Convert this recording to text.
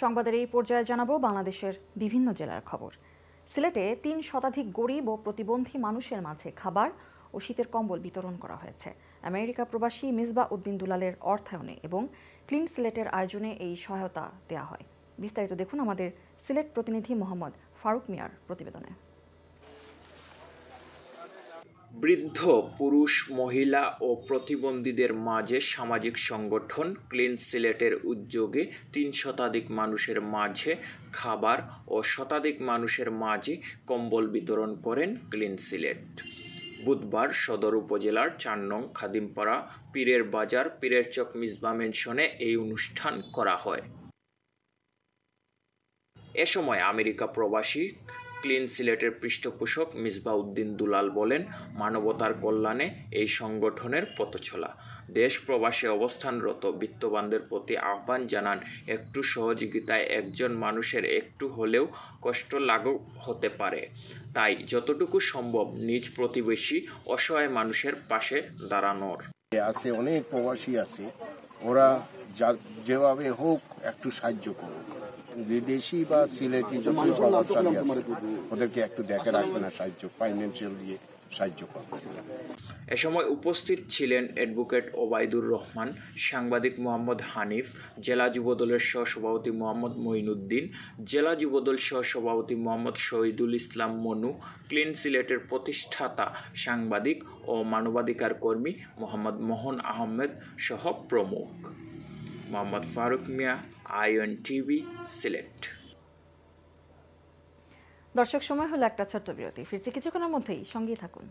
সংবাদের এই পর্যায়ে জানাবো বাংলাদেশের বিভিন্ন জেলার খবর। সিলেটে ৩ শতাধিক গরিব ও প্রতিবন্ধী মানুষের মাঝে খাবার ও শীতের কম্বল বিতরণ করা হয়েছে। আমেরিকা প্রবাসী মিসবাহ উদ্দিন দুলালের অর্থায়নে এবং ক্লিন সিলেটের আয়োজনে এই সহায়তা দেওয়া হয়। বিস্তারিত দেখুন আমাদের সিলেট প্রতিনিধি মোহাম্মদ ফারুক মিয়ার প্রতিবেদনে। বৃদ্ধ, পুরুষ, মহিলা ও প্রতিবন্ধীদের মাঝে সামাজিক সংগঠন ক্লিন সিলেটের উদ্যোগে ৩ শতাধিক মানুষের মাঝে খাবার ও শতাধিক মানুষের মাঝে কম্বল বিতরণ করেন ক্লিন সিলেট। বুধবার সদর উপজেলার ৪ নং খাদিমপাড়া পীরের বাজার পীরের চক মিসবাহ ম্যানশনে এই অনুষ্ঠান করা হয়। এ সময় আমেরিকা প্রবাসী ক্লিন সিলেটের পৃষ্ঠপোষক মিসবাহ উদ্দিন দুলাল বলেন, মানবতার কল্যাণে এই সংগঠনের পথচলা। দেশ প্রবাসে অবস্থানরত বিত্তবানদের প্রতি আহ্বান জানান, একটু সহযোগিতায় একজন মানুষের একটু হলেও কষ্ট লাঘব হতে পারে। তাই যতটুকু সম্ভব নিজ প্রতিবেশী অসহায় মানুষের পাশে দাঁড়ানোর। আছে অনেক প্রবাসী আছে, ওরা যেভাবে হোক একটু সাহায্য করুক। বিদেশি বা সিলেটি যত প্রভাবশালী আছে ওদেরকে একটু দেখে রাখবে না, সাহায্য ফাইন্যান্সিয়াল দিয়ে সাহায্য করবে। এ সময় উপস্থিত ছিলেন অ্যাডভোকেট ওবায়দুর রহমান, সাংবাদিক মোহাম্মদ হানিফ, জেলা যুবদলের সহসভাপতি মোহাম্মদ মঈনুদ্দিন, জেলা যুবদল সহসভাপতি মোহাম্মদ শহীদুল ইসলাম মনু, ক্লিন সিলেটের প্রতিষ্ঠাতা সাংবাদিক ও মানবাধিকার কর্মী মোহাম্মদ মোহন আহমেদ সহ প্রমুখ। মোহাম্মদ ফারুক মিয়া, আইএন টিভি, সিলেট। দর্শক, সময় হলো একটা ছোট্ট বিরতি। ফিরছি কিছুক্ষণের মধ্যেই, সঙ্গেই থাকুন।